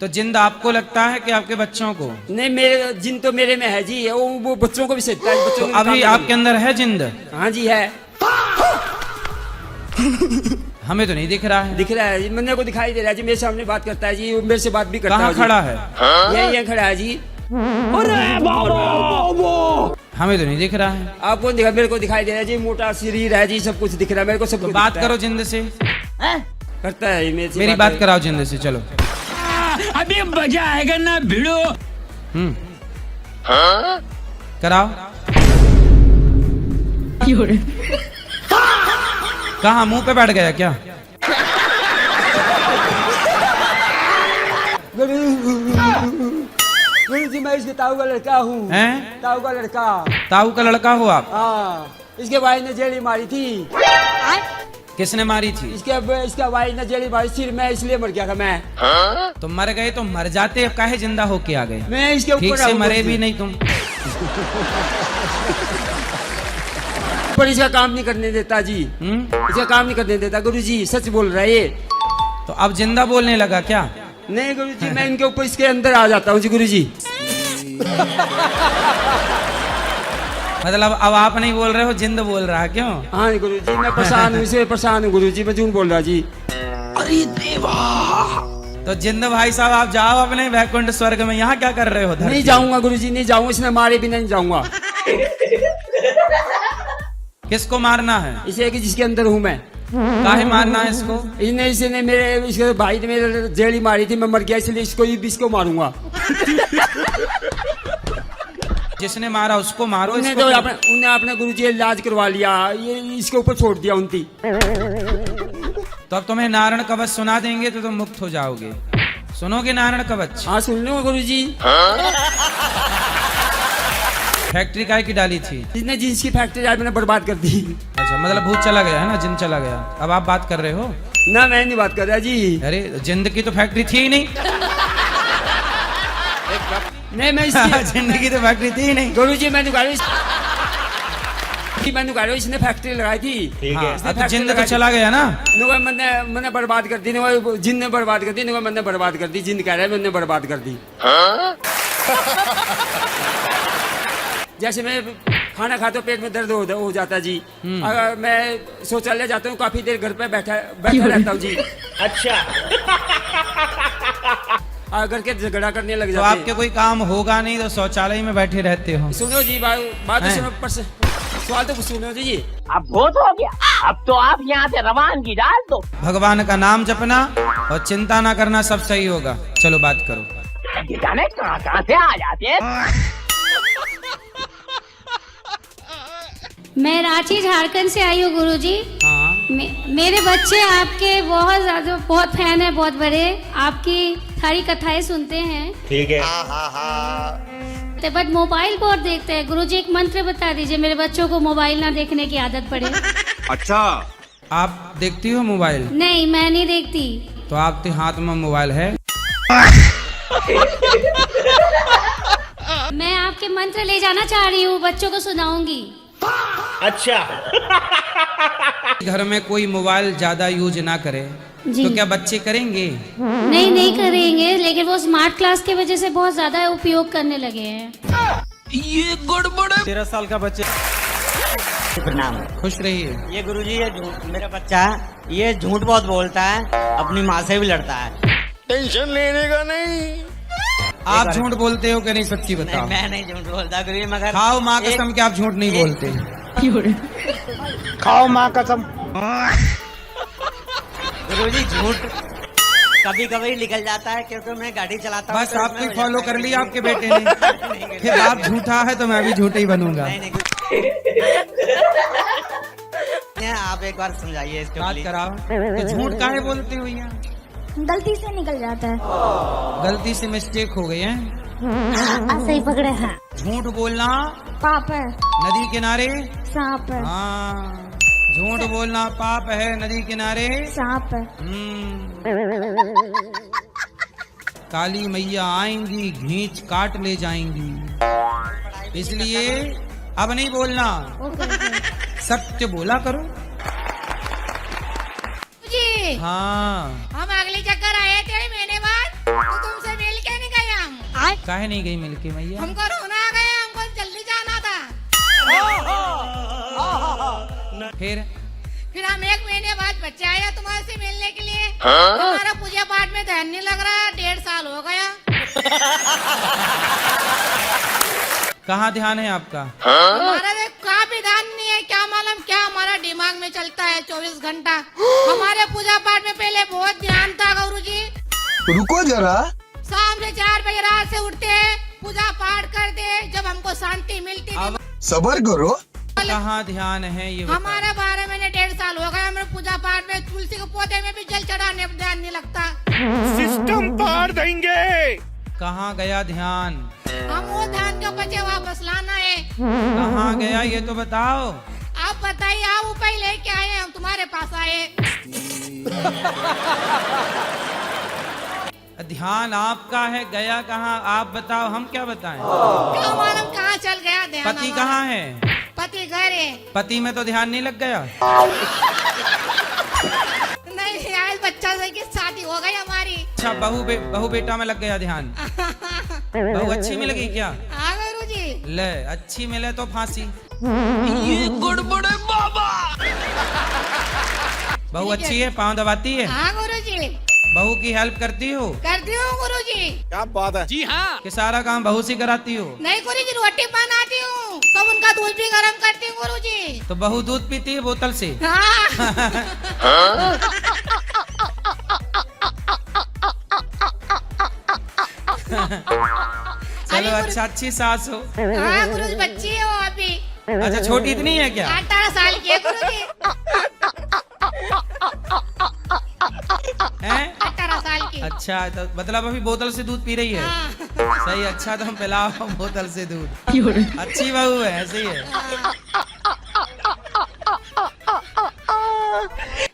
तो जिंद आपको लगता है कि आपके बच्चों को? नहीं, मेरे जिन तो मेरे में है जी, वो बच्चों को भी सकता है। बच्चों तो अभी आपके अंदर है जिंद? हाँ जी है। हमें तो नहीं दिख रहा है। दिख रहा है जी, मैंने को दिखाई दे रहा है जी, मेरे सामने बात करता है जी, वो मेरे से बात भी करता है। कहाँ खड़ा है? यही खड़ा है जी। हमें तो नहीं दिख रहा है। आपको दिखा, मेरे को दिखाई दे रहा है जी, मोटा शरीर है जी, सब कुछ दिख रहा है मेरे को, सब तो कुछ बात दिखता है। करो जिंद से। करता है मेरी बात कराओ जिंद से, चलो। अभी मजा आएगा ना भिड़ो। कराओ। कहाँ मुंह पे बैठ गया क्या? गुरु जी, मैं इसके ताऊ का लड़का हूँ। हैं? ताऊ का लड़का। ताऊ का लड़का हो आप? हाँ, इसके भाई ने जेड़ी मारी थी। किसने मारी थी? इसका भाई ने जेड़ी मारी, सिर में, इसलिए मर गया था मैं। तो मर गए तो मर जाते, काहे जिंदा होके आ गए? मैं इसके ऊपर ठीक से मरे भी नहीं तुम। पर इसका काम नहीं करने देता जी। इसका काम नहीं करने देता गुरु जी, सच बोल रहा है ये। तो अब जिंदा बोलने लगा क्या? नहीं गुरु जी, मैं इनके ऊपर, इसके अंदर आ जाता हूँ जी गुरु जी। मतलब अब आप नहीं बोल रहे हो, जिंद बोल रहा है, क्यों? हाँ गुरु जी, मैं परेशान हूँ, इसे परेशान हूँ गुरु जी, मैं झूठ बोल रहा जी। अरे देवा। तो जिंद भाई साहब, आप जाओ अपने वैकुंठ स्वर्ग में, यहाँ क्या कर रहे हो? नहीं जाऊंगा गुरु जी, नहीं जाऊंगा, इसने मारे भी नहीं जाऊंगा। किसको मारना है? इसे कि जिसके अंदर हूँ मैं। काहे मारना है इसको? इसने मेरे, इसके भाई ने मेरे जेड़ी मारी थी, मैं मर गया, इसलिए इसको मारूंगा। जिसने मारा उसको मारो। उन्हें तो उन्हें अपने गुरु जी इलाज करवा लिया, ये इसके ऊपर छोड़ दिया उनकी। तो अब तुम्हें नारायण कवच सुना देंगे तो तुम मुक्त हो जाओगे। सुनोगे नारायण कवच? हाँ सुन लो गुरु जी। फैक्ट्री काहे की डाली थी? जिसने जींस की फैक्ट्री आज मैंने बर्बाद कर दी। अच्छा, मतलब भूत चला गया है ना, जिन चला गया। अब आप बात कर रहे हो ना? मैं नहीं बात कर रहा जी। अरे जिंद की तो फैक्ट्री थी ही नहीं। नहीं मैं जिंद की तो फैक्ट्री थी ही नहीं गुरु जी, मैंने इसने फैक्ट्री लगाई थी। ठीक है। अब तो जिंद तो चला गया ना। मैंने बर्बाद कर दी, जिंद ने बर्बाद कर दी, मैंने बर्बाद कर दी। जिंद कह रहा है मैंने बर्बाद कर दी। जैसे मैं खाना खाता हूँ, पेट में दर्द हो जाता जी। अगर मैं शौचालय जाता हूँ, काफी देर घर पे बैठा रहता हूँ जी। अच्छा। अगर के झगड़ा करने लग तो जाते। आपके कोई काम होगा नहीं तो शौचालय में बैठे रहते हो। सुनो जी, बात तो सुनो, सवाल तो सुनो जी। अब बहुत हो गया, अब तो आप यहाँ से रवानगी डाल दो। भगवान का नाम जपना और चिंता ना करना, सब सही होगा। चलो बात करो। ये गाने कहाँ से आ जाते हैं? मैं रांची झारखंड से आई हूँ गुरुजी। हाँ। मेरे बच्चे आपके बहुत फैन है, बहुत बड़े। आपकी सारी कथाएं सुनते हैं। ठीक है। बट मोबाइल बहुत देखते हैं गुरुजी। एक मंत्र बता दीजिए, मेरे बच्चों को मोबाइल ना देखने की आदत पड़े। अच्छा, आप देखती हो मोबाइल? नहीं, मैं नहीं देखती। तो आपके हाथ में मोबाइल है? मैं आपके मंत्र ले जाना चाह रही हूँ, बच्चों को सुनाऊंगी। अच्छा। घर में कोई मोबाइल ज्यादा यूज ना करे तो क्या बच्चे करेंगे? नहीं करेंगे, लेकिन वो स्मार्ट क्लास की वजह से बहुत ज्यादा उपयोग करने लगे हैं। ये गड़बड़ है। 13 साल का बच्चा। प्रणाम। खुश रहिए। ये गुरुजी, ये मेरा बच्चा, ये झूठ बहुत बोलता है, अपनी माँ से भी लड़ता है। टेंशन लेने का नहीं। आप झूठ बोलते हो कि नहीं, सच्ची बताओ। मैं नहीं झूठ बोलता गुरुजी, मगर खाओ माँ कसम कि आप झूठ नहीं बोलते। खाओ माँ कसम। गुरुजी झूठ कभी कभी निकल जाता है, क्योंकि मैं गाड़ी चलाता हूँ। बस आपकी फॉलो कर लिया आपके बेटे ने। फिर आप झूठा है तो मैं भी झूठा ही बनूंगा। नहीं, आप एक बार समझाइए इसको। बात कराओ। तो झूठ काहे बोलते हो यहाँ? गलती से निकल जाता है। गलती से मिस्टेक हो गई है। ऐसे ही पकड़े हैं। झूठ बोलना पाप है, नदी किनारे सांप है। हाँ, झूठ बोलना पाप है, नदी किनारे सांप है। काली मैया आएंगी, घींच काट ले जाएंगी, इसलिए अब नहीं बोलना, सत्य बोला करो। जी हाँ, हम अगली चक्कर आए थे महीने बाद, तो तुमसे काहे नहीं गई मिलके मैया? हमको रोना आ गया, हमको जल्दी जाना था। फिर हम 1 महीने बाद बच्चे आया तुम्हारे से मिलने के लिए। तुम्हारा पूजा पाठ में ध्यान नहीं लग रहा, 1.5 साल हो गया। कहाँ ध्यान है आपका? हमारा कहाँ भी ध्यान नहीं है, क्या मालूम क्या हमारा दिमाग में चलता है 24 घंटा। हमारे पूजा पाठ में पहले बहुत ध्यान था गुरुजी। रुको जरा, शाम से 4 बजे रात से उठते हैं, पूजा पाठ करते, जब हमको शांति मिलती थी। सबर करो। कहाँ ध्यान है ये बताओ? हमारा 12 महीने 1.5 साल हो गए हमारे पूजा पाठ में। तुलसी के पौधे में भी जल चढ़ाने में ध्यान नहीं लगता। सिस्टम पार देंगे। कहाँ गया ध्यान? हम वो ध्यान के बच्चे वापस लाना है। कहाँ गया ये तो बताओ। आप बताइए, आप उपाय लेके आए, हम तुम्हारे पास आए। ध्यान आपका है, गया कहाँ आप बताओ, हम क्या बताएं? क्या मालूम कहाँ चल गया ध्यान। पति कहाँ है? पति घर है। पति में तो ध्यान नहीं लग गया? नहीं, आज बच्चा से की शादी हो गई हमारी। अच्छा, बहू बेटा में लग गया ध्यान। बहू अच्छी मिल गई क्या? हाँ गुरुजी। ले, अच्छी मिले तो फांसी। ये गड़बड़ है बाबा। बहू अच्छी है, पाँव दबाती है? हाँ गुरुजी। बहू की हेल्प करती हो? करती हूँ गुरुजी। क्या बात है? जी हाँ। कि सारा काम बहू से कराती हो? नहीं गुरुजी, रोटी बनाती हूँ, सब उनका दूध भी गर्म करती हूँ गुरुजी। तो बहू दूध पीती है बोतल से? हाँ। चलो अच्छा, अच्छी सास हो। हाँ गुरुजी, बच्ची हो अभी। अच्छा, छोटी इतनी है क्या? 18 साल की है गुरुजी। हैं? 18 साल की। अच्छा, तो मतलब अभी बोतल से दूध पी रही है? हाँ। सही। अच्छा, तो हम पिलाओ बोतल से दूध। अच्छी बहू है, ऐसे ही है।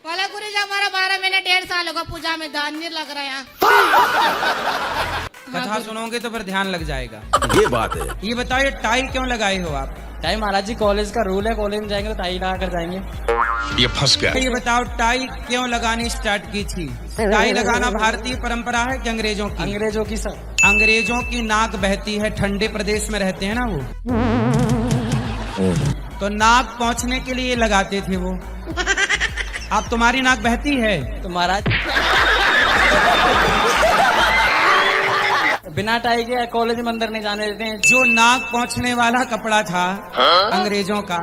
बोला गुरुजी, हमारा 12 महीने 1.5 साल होगा पूजा में ध्यान नहीं लग रहा है। कथा सुनोगे तो फिर ध्यान लग जाएगा। ये बात है। ये बताइए, टाई क्यों लगाए हो आप? टाई महाराज जी कॉलेज का रूल है, कॉलेज में जाएंगे तो टाई लगा कर जाएंगे। ये फंस गया। ये बताओ, टाई क्यों लगानी स्टार्ट की थी? टाई लगाना भारतीय परंपरा है कि अंग्रेजों की? अंग्रेजों की सर। अंग्रेजों की नाक बहती है, ठंडे प्रदेश में रहते हैं ना वो, तो नाक पहुंचने के लिए लगाते थे वो। अब तुम्हारी नाक बहती है? तो महाराज बिना टाई के कॉलेज में अंदर नहीं जाने देते हैं। जो नाक पहुंचने वाला कपड़ा था अंग्रेजों का,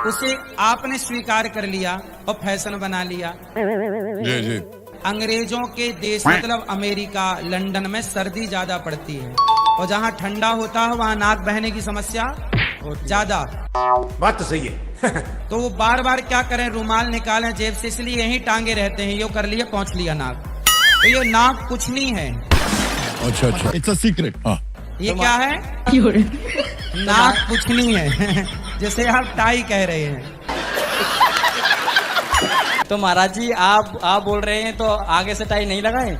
उसे आपने स्वीकार कर लिया और फैशन बना लिया। जी जी। अंग्रेजों के देश मतलब अमेरिका, लंदन में सर्दी ज्यादा पड़ती है और जहाँ ठंडा होता है वहाँ नाक बहने की समस्या ज्यादा। बात तो सही है। तो वो बार बार क्या करें, रुमाल निकालें जेब से, इसलिए यहीं टांगे रहते हैं। यो कर लिया, पहुंच लिया नाक। तो ये नाक कुछ नहीं है। अच्छा अच्छा, इट्स अ सीक्रेट। ये क्या है? नाक कुछ नहीं है। जैसे आप टाई कह रहे हैं। तो महाराज जी आप बोल रहे हैं तो आगे से टाई नहीं लगाए?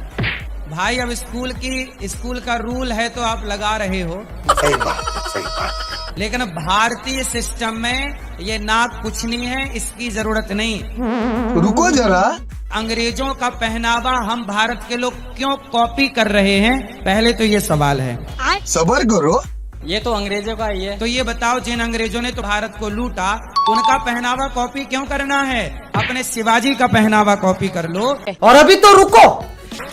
भाई, अब स्कूल का रूल है तो आप लगा रहे हो। सही बात। लेकिन भारतीय सिस्टम में ये नाक कुछ नहीं है, इसकी जरूरत नहीं। रुको जरा, अंग्रेजों का पहनावा हम भारत के लोग क्यों कॉपी कर रहे हैं, पहले तो ये सवाल है। सबर करो। ये तो अंग्रेजों का ही है। तो ये बताओ, जिन अंग्रेजों ने तो भारत को लूटा, उनका पहनावा कॉपी क्यों करना है? अपने शिवाजी का पहनावा कॉपी कर लो। और अभी तो रुको,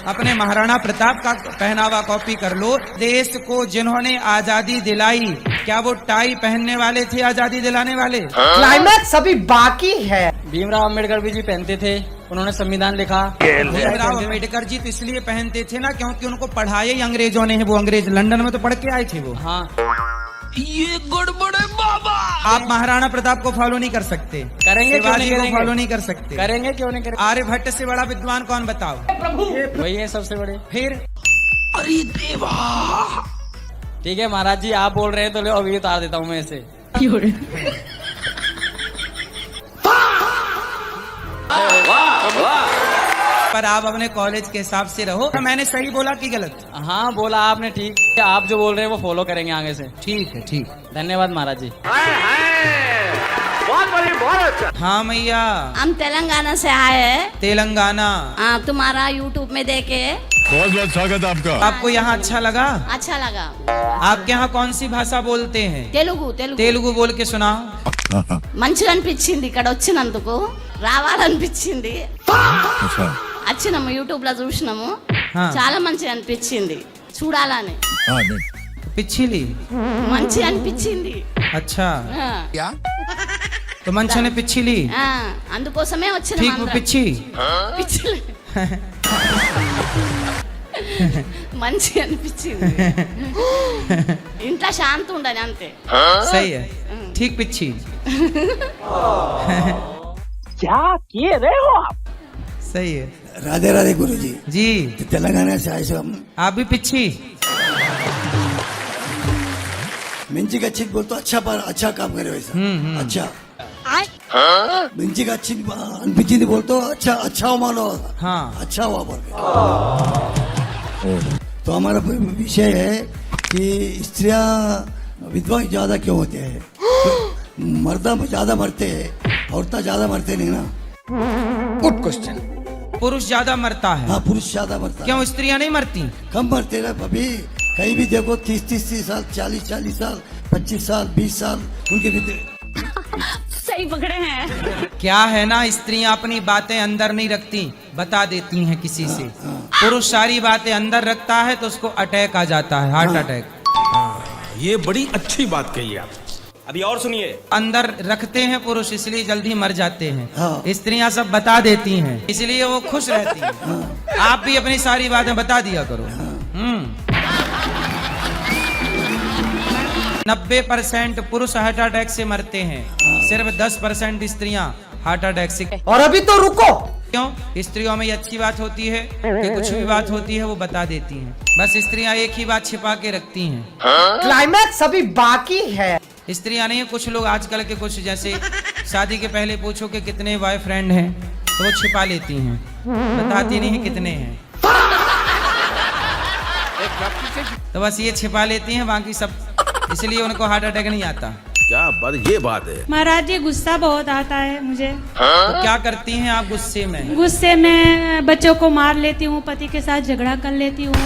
अपने महाराणा प्रताप का पहनावा कॉपी कर लो। देश को जिन्होंने आजादी दिलाई, क्या वो टाई पहनने वाले थे आजादी दिलाने वाले? क्लाइमैक्स अभी बाकी है। भीमराव अम्बेडकर भी जी पहनते थे, उन्होंने संविधान लिखा। भीमराव अम्बेडकर जी तो इसलिए पहनते थे ना क्योंकि उनको पढ़ाया ही अंग्रेजों ने है। वो अंग्रेज लंदन में तो पढ़ के आए थे वो। हाँ। ये गड़बड़ है बाबा। आप महाराणा प्रताप को फॉलो नहीं कर सकते, करेंगे क्यों नहीं शिवाजी को करेंगे? फॉलो नहीं कर सकते। करेंगे क्यों नहीं करेंगे? आर्यभट्ट से बड़ा विद्वान कौन बताओ? वही है सबसे बड़े। फिर अरे देवा। ठीक है महाराज जी, आप बोल रहे हैं तो लो अभी उतार देता हूँ मैं इसे। पर आप अपने कॉलेज के हिसाब से रहो। तो मैंने सही बोला कि गलत? हाँ बोला आपने, ठीक। आप जो बोल रहे हैं वो फॉलो करेंगे आगे से। ठीक है, ठीक। धन्यवाद महाराज जी। हाँ मैया, हम तेलंगाना से आए हैं। तेलंगाना। तुम्हारा यूट्यूब में देखे बहुत बहुत स्वागत है आपका। आपको यहाँ अच्छा लगा? अच्छा लगा। आपके यहाँ कौन सी भाषा बोलते हैं? తెలుగు तेलुगु बोल के सुनाओ। మంచిగా అనిపించింది ఇక్కడ వచ్చినందుకు, రావాలనిపించింది। अच्छा వచ్చినాము యూట్యూబ్ లో చూసినాము, हाँ। చాలా మంచిగా అనిపించింది చూడాలని, हाँ नहीं पिछली మంచిగా అనిపించింది। अच्छा ఆ, तो मंचो ने पिछली ఆ, అందుకోసమే ठीक వచ్చినాము वो అందరం। पिछी పిచ్చిలే. మంచిగా అనిపించింది, ఇంట్లో శాంతి ఉండని అంతే। सही है ठीक पिछी क्या किए रहे हो आप? सही है राधे राधे गुरु जी जी। तेलंगाना से आए से हम आप भी पिछी मिंची का चिक बोल तो अच्छा पर अच्छा काम करे वैसा अच्छा मिंची का चिक अनपिची बोल तो अच्छा अच्छा हुआ मानो हाँ अच्छा हुआ बोल के। तो हमारा विषय है कि स्त्रियां विधवा ज्यादा क्यों होते हैं? तो मर्दा ज्यादा मरते हैं, औरतें ज्यादा मरते नहीं ना। Good question. पुरुष ज्यादा मरता है। हाँ पुरुष ज्यादा मरता है। क्यों स्त्रियां नहीं मरती? कम मरते ना अभी, कहीं भी देखो 30 साल 40 साल 25 साल 20 साल उनके भी सही पकड़े हैं। क्या है ना, स्त्रियां अपनी बातें अंदर नहीं रखती, बता देती हैं किसी से। पुरुष सारी बातें अंदर रखता है तो उसको अटैक आ जाता है, हार्ट अटैक। ये बड़ी अच्छी बात कही आप। अभी और सुनिए। अंदर रखते हैं पुरुष, इसलिए जल्दी मर जाते हैं। हाँ। स्त्रियां सब बता देती हैं, इसलिए वो खुश रहती हैं। आप भी अपनी सारी बातें बता दिया करो। 90% पुरुष हार्ट अटैक से मरते हैं, सिर्फ 10% स्त्रियां हार्ट अटैक से। और अभी तो रुको, क्यों? स्त्रियों में ये अच्छी बात होती है कि कुछ भी बात होती है वो बता देती हैं। बस स्त्रियां एक ही बात छिपा के रखती हैं। क्लाइमैक्स अभी बाकी है। स्त्रियां नहीं, कुछ लोग आजकल के कुछ जैसे शादी के पहले पूछो कि कितने बॉयफ्रेंड हैं तो वो छिपा लेती हैं, बताती नहीं है कितने हैं। तो बस ये छिपा लेती हैं, बाकी सब, इसलिए उनको हार्ट अटैक नहीं आता। क्या बात, ये बात है। महाराज जी गुस्सा बहुत आता है मुझे। तो क्या करती हैं आप गुस्से में? गुस्से में बच्चों को मार लेती हूँ, पति के साथ झगड़ा कर लेती हूँ,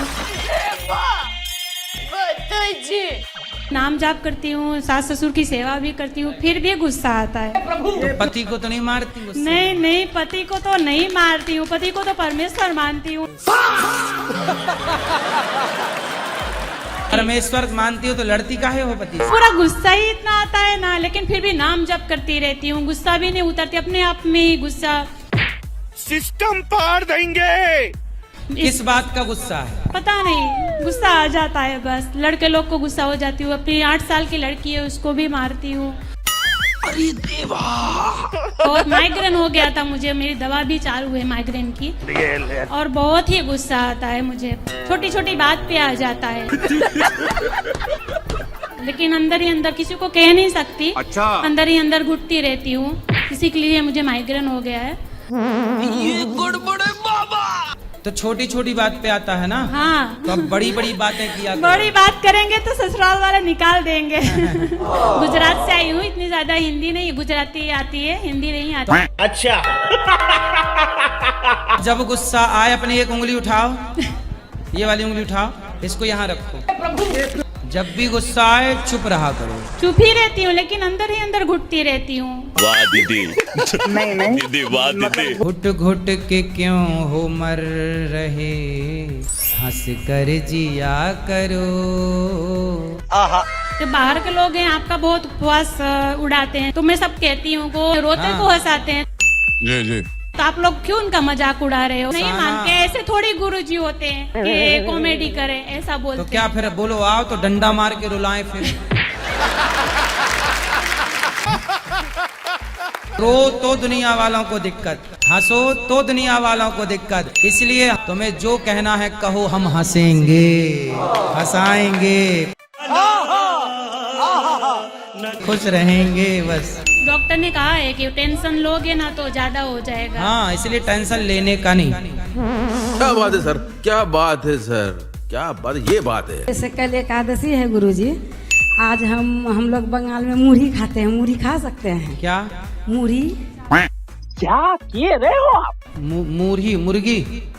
नाम जाप करती हूँ, सास ससुर की सेवा भी करती हूँ, फिर भी गुस्सा आता है। तो पति को तो नहीं मारती गुस्से में? नहीं नहीं, पति को तो नहीं मारती हूँ, पति को तो परमेश्वर मानती हूँ। परमेश्वर मानती हो तो लड़ती काहे हो पति से? पूरा गुस्सा ही इतना आता है ना, लेकिन फिर भी नाम जप करती रहती हूँ, गुस्सा भी नहीं उतरती, अपने आप में ही गुस्सा। सिस्टम पार देंगे। किस बात का गुस्सा है? पता नहीं, गुस्सा आ जाता है बस। लड़के लोग को गुस्सा हो जाती हूँ, अपनी 8 साल की लड़की है उसको भी मारती हूँ। अरे देवा। बहुत माइग्रेन हो गया था मुझे, मेरी दवा भी चालू है माइग्रेन की, और बहुत ही गुस्सा आता है मुझे, छोटी छोटी बात पे आ जाता है। लेकिन अंदर ही अंदर किसी को कह नहीं सकती। अच्छा। अंदर ही अंदर घुटती रहती हूँ, इसी के लिए मुझे माइग्रेन हो गया है। ये गड़बड़े बाबा। तो छोटी छोटी बात पे आता है ना। हाँ, तो अब बड़ी बड़ी बातें किया करो। बड़ी बात करेंगे तो ससुराल वाले निकाल देंगे। गुजरात से आई हूँ, इतनी ज्यादा हिंदी नहीं, गुजराती आती है, हिंदी नहीं आती। अच्छा। जब गुस्सा आए अपनी एक उंगली उठाओ, ये वाली उंगली उठाओ, इसको यहाँ रखो। जब भी गुस्सा आए चुप रहा करो। चुप ही रहती हूँ, लेकिन अंदर ही अंदर घुटती रहती हूँ। वाह दीदी दीदी वाह दीदी। घुट घुट के क्यों हो मर रहे, हंस कर जिया करो। तो बाहर के लोग हैं, आपका बहुत उपवास उड़ाते हैं, तो मैं सब कहती हूँ को रोते हाँ। को हंसाते हैं, जी जी तो आप लोग क्यों उनका मजाक उड़ा रहे हो? नहीं साना। मानते, ऐसे थोड़ी गुरुजी होते हैं कि कॉमेडी करे, ऐसा तो बोलते क्या फिर बोलो आओ तो डंडा मार के रुलाएं फिर। रो तो दुनिया वालों को दिक्कत, हंसो तो दुनिया वालों को दिक्कत, इसलिए तुम्हें जो कहना है कहो, हम हंसेंगे हंसाएंगे, खुश रहेंगे बस। डॉक्टर ने कहा है कि टेंशन लोगे ना तो ज्यादा हो जाएगा। हाँ, इसलिए टेंशन लेने का नहीं। क्या बात है सर, क्या बात है सर, क्या बात, ये बात है। जैसे कल एकादशी है गुरुजी, आज हम लोग बंगाल में मुरही खाते हैं, मुरही खा सकते हैं क्या? मुरही? क्या किए रहे हो आप? मूढ़ी मुर्गी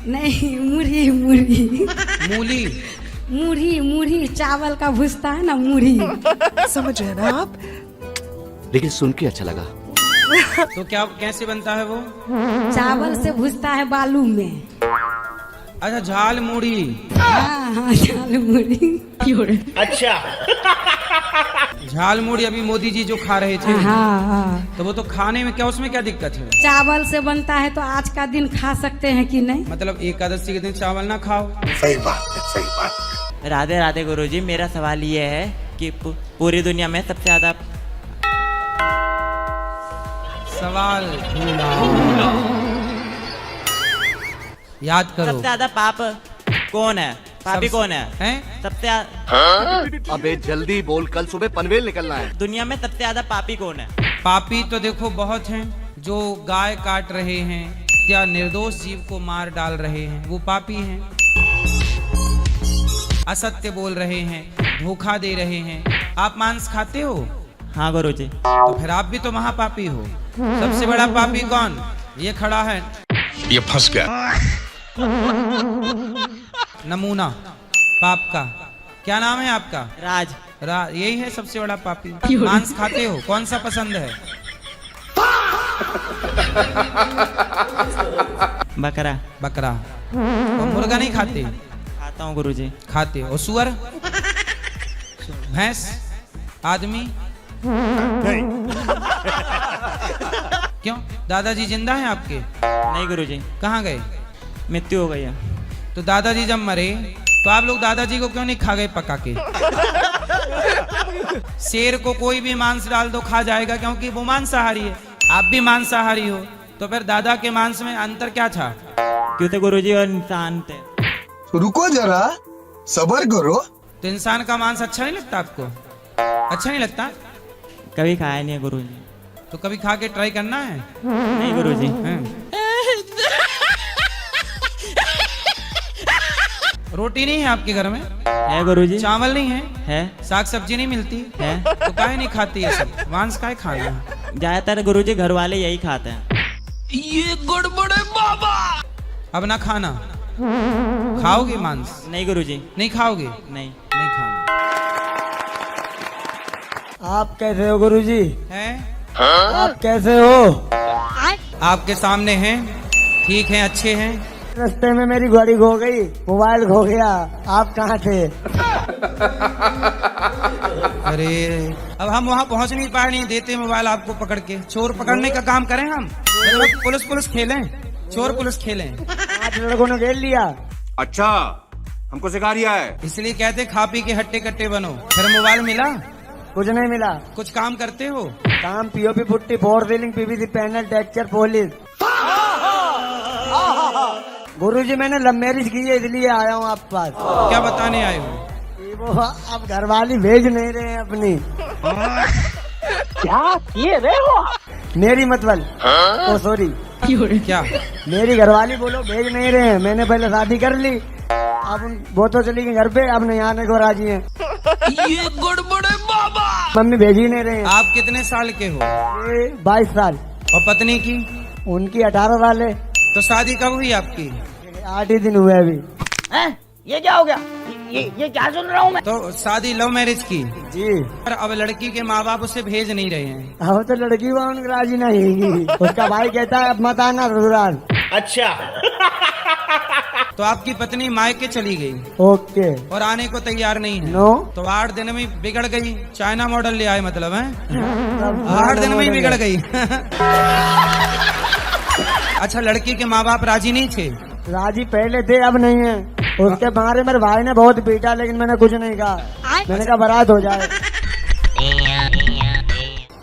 नहीं, मुरही मुरही मूली मुरही मुरही चावल का भुजता है ना, मुरही। समझ रहे ना आप? लेकिन सुन के अच्छा लगा। तो क्या कैसे बनता है वो? चावल से भुजता है बालू में। अच्छा, झाल मूढ़ी। हाँ हाँ, झाल मुरही। अच्छा। झाल मूढ़ी अभी मोदी जी जो खा रहे थे, हाँ हाँ। तो वो तो खाने में क्या, उसमें क्या दिक्कत है? चावल से बनता है तो आज का दिन खा सकते हैं कि नहीं? मतलब एकादशी के दिन चावल ना खाओ। सही बात है, सही बात। राधे राधे गुरुजी, मेरा सवाल ये है कि पूरी दुनिया में सबसे ज्यादा सवाल याद करो। सबसे ज्यादा पाप कौन है? पापी कौन है? हैं? सबसे ज्यादा अबे जल्दी बोल, कल सुबह पनवेल निकलना है। दुनिया में सबसे ज्यादा पापी कौन है? पापी तो देखो बहुत हैं, जो गाय काट रहे हैं या निर्दोष जीव को मार डाल रहे हैं, वो पापी हैं। असत्य बोल रहे हैं, धोखा दे रहे हैं। आप मांस खाते हो? हाँ गुरुजी। तो फिर आप भी तो महापापी हो। सबसे बड़ा पापी कौन? ये खड़ा है, ये फंस गया। नमूना पाप का। क्या नाम है आपका? राज। यही है सबसे बड़ा पापी। मांस खाते हो? कौन सा पसंद है? बकरा। बकरा। और मुर्गा नहीं खाते? खाता हूँ गुरुजी। खाते। और सुअर? भैंस? आदमी? नहीं। क्यों? दादाजी जिंदा हैं आपके? नहीं गुरुजी। कहाँ गए? मृत्यु हो गई है। तो दादाजी जब मरे तो आप लोग दादाजी को क्यों नहीं खा गए पका के? शेर को कोई भी मांस डाल दो खा जाएगा, क्योंकि वो मांसाहारी है। आप भी मांसाहारी हो, तो फिर दादा के मांस में अंतर क्या था? क्यों थे गुरुजी? और इंसान थे। रुको जरा, सब्र करो। तो इंसान का मांस अच्छा नहीं लगता आपको? अच्छा नहीं लगता? कभी खाया नहीं है गुरुजी। तो कभी खा के ट्राई करना है। नहीं गुरुजी। रोटी नहीं है आपके घर में? है गुरुजी। चावल नहीं है? है। साग सब्जी नहीं मिलती है? तो काहे नहीं खाती है सब? मांस काहे खाना है? ज्यादातर गुरुजी घर वाले यही खाते हैं। ये गड़बड़ है बाबा। अब ना खाना। खाओगे मांस? नहीं गुरुजी। नहीं खाओगे? नहीं। नहीं खाना। आप कैसे हो गुरुजी? हैं? आप कैसे हो? आपके सामने हैं, ठीक हैं, अच्छे हैं। रास्ते में मेरी गाड़ी खो गई, मोबाइल खो गया, आप कहाँ थे? अरे अब हम वहाँ पहुँच नहीं पाए, नहीं देते मोबाइल आपको पकड़ के। चोर पकड़ने का काम करें हम? पुलिस पुलिस खेलें, चोर पुलिस खेलें। 8 लड़कों ने घेर लिया। अच्छा, हमको सिखा रिया है। इसलिए कहते खा पी के हट्टे कट्टे बनो। फिर मोबाइल मिला? कुछ नहीं मिला। कुछ काम करते हो? काम POP putty, four wheeling, PVC panel, texture, polish. गुरुजी मैंने लव मैरिज की है, इसलिए आया हूँ आपके पास। क्या बताने आए हो? वो अब घरवाली भेज नहीं रहे हैं अपनी। क्या किए रहे हो आप? मेरी मतलब ओ सॉरी, क्या मेरी घरवाली बोलो भेज नहीं रहे हैं। मैंने पहले शादी कर ली, अब वो तो चली गई घर पे, अब नहीं आने को राजी हैं। ये गड़बड़ है बाबा। मम्मी भेज ही नहीं रहे हैं। आप कितने साल के हो? 22 साल। और पत्नी की? उनकी 18 साल है। तो शादी कब हुई आपकी? 8 ही दिन हुए अभी। ये क्या हो गया? ये क्या सुन रहा हूँ मैं? तो शादी लव मैरिज की? जी। पर अब लड़की के माँ बाप उसे भेज नहीं रहे हैं। अब तो लड़की वहाँ उनकी राजी नहीं। उसका भाई कहता है अब मत आना ससुराल। अच्छा। तो आपकी पत्नी मायके चली गई? ओके। और आने को तैयार नहीं है? नो। तो 8 दिन में बिगड़ गई? चाइना मॉडल ले आए मतलब है? 8 दिन में ही बिगड़ गई। अच्छा, लड़की के माँ बाप राजी नहीं थे? राजी पहले थे, अब नहीं है। उसके बारे मेरे भाई ने बहुत पीटा, लेकिन मैंने कुछ नहीं कहा। मैंने कहा बारात हो जाए।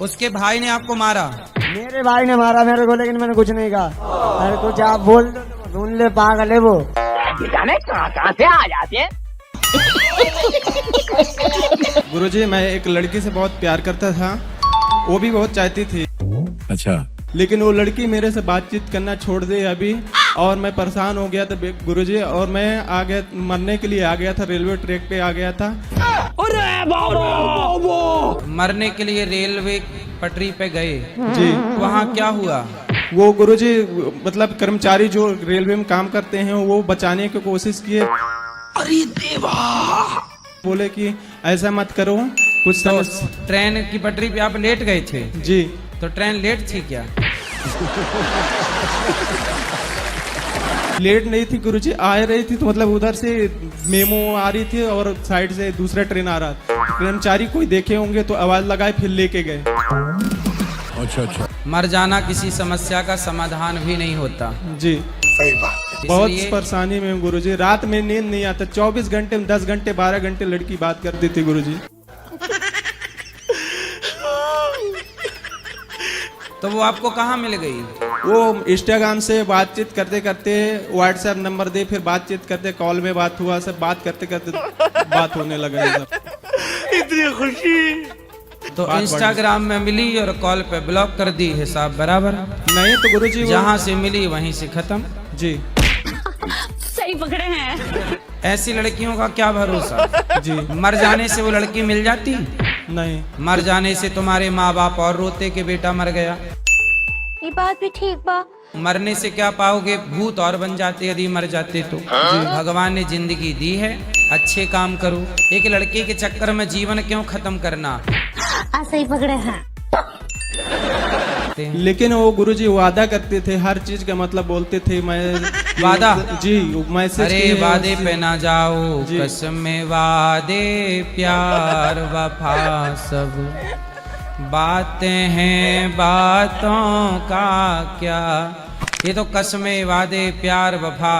उसके भाई ने आपको मारा? मेरे भाई ने मारा मेरे को, लेकिन मैंने कुछ नहीं कहा। अरे कुछ आप बोल दो तो सुन ले, पागल है वो। जाने कहाँ से आ जाते हैं। गुरुजी, मैं एक लड़की से बहुत प्यार करता था, वो भी बहुत चाहती थी। अच्छा। लेकिन वो लड़की मेरे से बातचीत करना छोड़ दी अभी, और मैं परेशान हो गया था गुरुजी, और मैं आ गया, मरने के लिए आ गया था, रेलवे ट्रैक पे आ गया था। अरे मरने के लिए रेलवे पटरी पे गए? जी। वहाँ क्या हुआ? वो गुरुजी मतलब कर्मचारी जो रेलवे में काम करते हैं वो बचाने की कोशिश किए। अरे देवा, बोले कि ऐसा मत करो कुछ तो समझ। ट्रेन की पटरी पे आप लेट गए थे? जी। तो ट्रेन लेट थी क्या? लेट नहीं थी गुरुजी, आ रही थी तो मतलब उधर से मेमो आ रही थी और साइड से दूसरा ट्रेन आ रहा था। कर्मचारी कोई देखे होंगे तो आवाज लगाए फिर लेके गए। अच्छा अच्छा। मर जाना किसी समस्या का समाधान भी नहीं होता। जी सही बात। बहुत इसलिए परेशानी में गुरुजी, रात में नींद नहीं आता। 24 घंटे में 10 घंटे 12 घंटे लड़की बात करती थी गुरुजी। तो वो आपको कहाँ मिल गई? वो इंस्टाग्राम से बातचीत करते करते व्हाट्सएप नंबर दे, फिर बातचीत करते, कॉल में बात हुआ, सब बात करते करते बात होने लगा। इतनी खुशी। तो इंस्टाग्राम में मिली और कॉल पे ब्लॉक कर दी, हिसाब बराबर? नहीं तो गुरुजी जहाँ से मिली वहीं से खत्म। जी सही पकड़े हैं। ऐसी लड़कियों का क्या भरोसा? जी। मर जाने से वो लड़की मिल जाती? नहीं। मर जाने से तुम्हारे माँ बाप और रोते कि बेटा मर गया। ये बात भी ठीक बा। मरने से क्या पाओगे? भूत और बन जाते यदि मर जाते तो। भगवान ने जिंदगी दी है, अच्छे काम करो। एक लड़के के चक्कर में जीवन क्यों खत्म करना? सही पकड़े हैं। लेकिन वो गुरुजी वादा करते थे, हर चीज का मतलब बोलते थे। मैं वादा? जी मैसेज। अरे वादे पे ना जाओ, कसमें वादे प्यार वफा सब बातें हैं, बातों का क्या। ये तो कसमें वादे प्यार वफा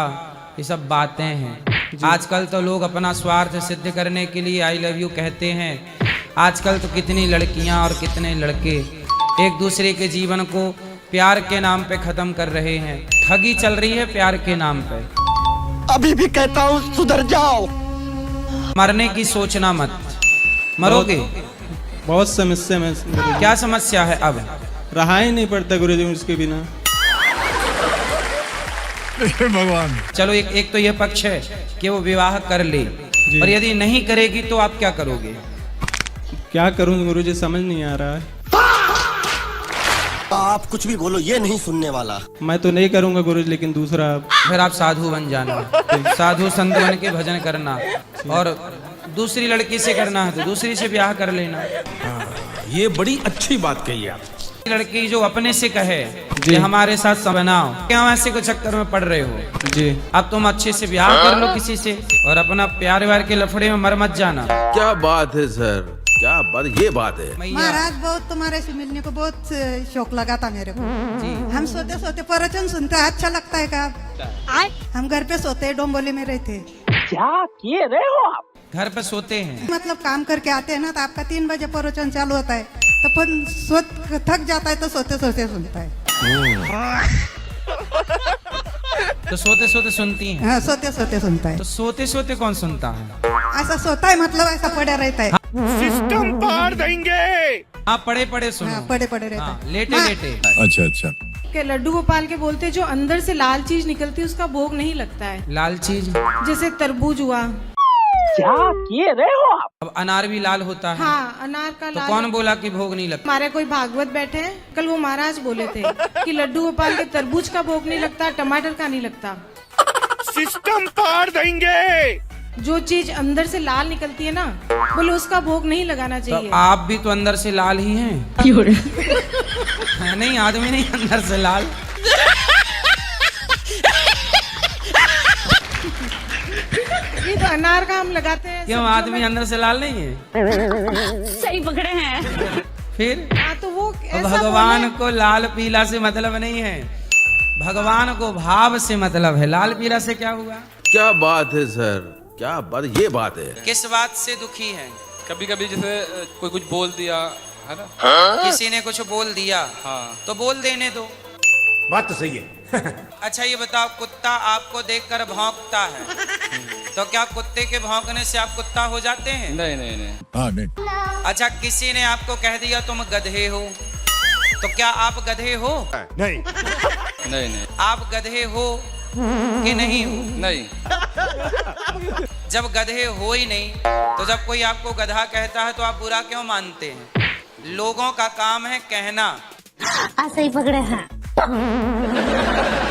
ये सब बातें हैं। आजकल तो लोग अपना स्वार्थ सिद्ध करने के लिए आई लव यू कहते हैं। आजकल तो कितनी लड़कियां और कितने लड़के एक दूसरे के जीवन को प्यार के नाम पे खत्म कर रहे हैं। ठगी चल रही है प्यार के नाम पे। अभी भी कहता हूँ सुधर जाओ। मरने की सोचना मत, मरोगे। बहुत समस्या में। क्या समस्या है? अब रहा ही नहीं पड़ता गुरुजी उसके बिना। भगवान। चलो एक तो ये पक्ष है कि वो विवाह कर ले, और यदि नहीं करेगी तो आप क्या करोगे? क्या करूं गुरुजी, समझ नहीं आ रहा है। आप कुछ भी बोलो, ये नहीं सुनने वाला। मैं तो नहीं करूंगा गुरुजी, लेकिन दूसरा। फिर आप साधु बन जाना, साधु संत बन के भजन करना, और दूसरी लड़की से करना है तो दूसरी से ब्याह कर लेना। ये बड़ी अच्छी बात कही आप। लड़की जो अपने से कहे कि हमारे साथ बनाओ, क्या ऐसे को चक्कर में पड़ रहे हो? जी। अब तुम अच्छे से ब्याह कर लो किसी से, और अपना प्यार व्यार के लफड़े में मर मत जाना। क्या बात है सर, क्या बात, ये बात है। महाराज बहुत तुम्हारे से मिलने को बहुत शौक लगा था मेरे को। हम सोते सोते प्रवचन सुनते हैं, अच्छा लगता है का? हम घर पे सोते, डोंबोली में रहते। क्या किए रहे हो आप? घर पे सोते हैं मतलब काम करके आते हैं ना, तो आपका 3 बजे प्रवचन चालू होता है, तो अपन थक जाता है तो सोते सोते सुनता है। तो सोते सोते सुनती हैं? हाँ, सोते सोते सुनता है। तो सोते सोते कौन सुनता है? ऐसा सोता है मतलब ऐसा पड़ा रहता है। सिस्टम पार देंगे। आप पड़े पड़े सुनो। हाँ, पड़े पड़े रहता है। लेटे लेटे। अच्छा अच्छा। के लड्डू गोपाल के बोलते जो अंदर से लाल चीज निकलती है उसका भोग नहीं लगता है। लाल चीज जैसे तरबूज हुआ। क्या किए रहे हो आप? अब अनार भी लाल होता है। हाँ, अनार का तो लाल। कौन बोला कि भोग नहीं लगता? हमारे कोई भागवत बैठे हैं, कल वो महाराज बोले थे कि लड्डू गोपाल के तरबूज का भोग नहीं लगता, टमाटर का नहीं लगता। सिस्टम पार देंगे। जो चीज अंदर से लाल निकलती है ना, बोले उसका भोग नहीं लगाना तो चाहिए। आप भी तो अंदर से लाल ही हैं। है नहीं, आदमी नहीं अंदर से लाल। ये तो अनार का हम लगाते हैं। क्यों, आदमी अंदर से लाल नहीं है? सही पकड़े हैं। फिर तो वो भगवान को लाल पीला से मतलब नहीं है, भगवान को भाव से मतलब है। लाल पीला से क्या हुआ? क्या बात है सर, क्या बात, ये बात है। किस बात से दुखी है? कभी कभी जैसे कोई कुछ बोल दिया है ना। किसी ने कुछ बोल दिया, तो बोल देने दो। बात तो सही है। अच्छा ये बताओ, कुत्ता आपको देखकर भौंकता है, तो क्या कुत्ते के भौंकने से आप कुत्ता हो जाते हैं? नहीं नहीं नहीं। हाँ नहीं। अच्छा किसी ने आपको कह दिया तुम गधे हो, तो क्या आप गधे हो? नहीं नहीं नहीं। आप गधे हो कि नहीं हो? नहीं। जब गधे हो ही नहीं, तो जब कोई आपको गधा कहता है तो आप बुरा क्यों मानते हैं? लोगों का काम है कहना। सही पकड़े हैं। टक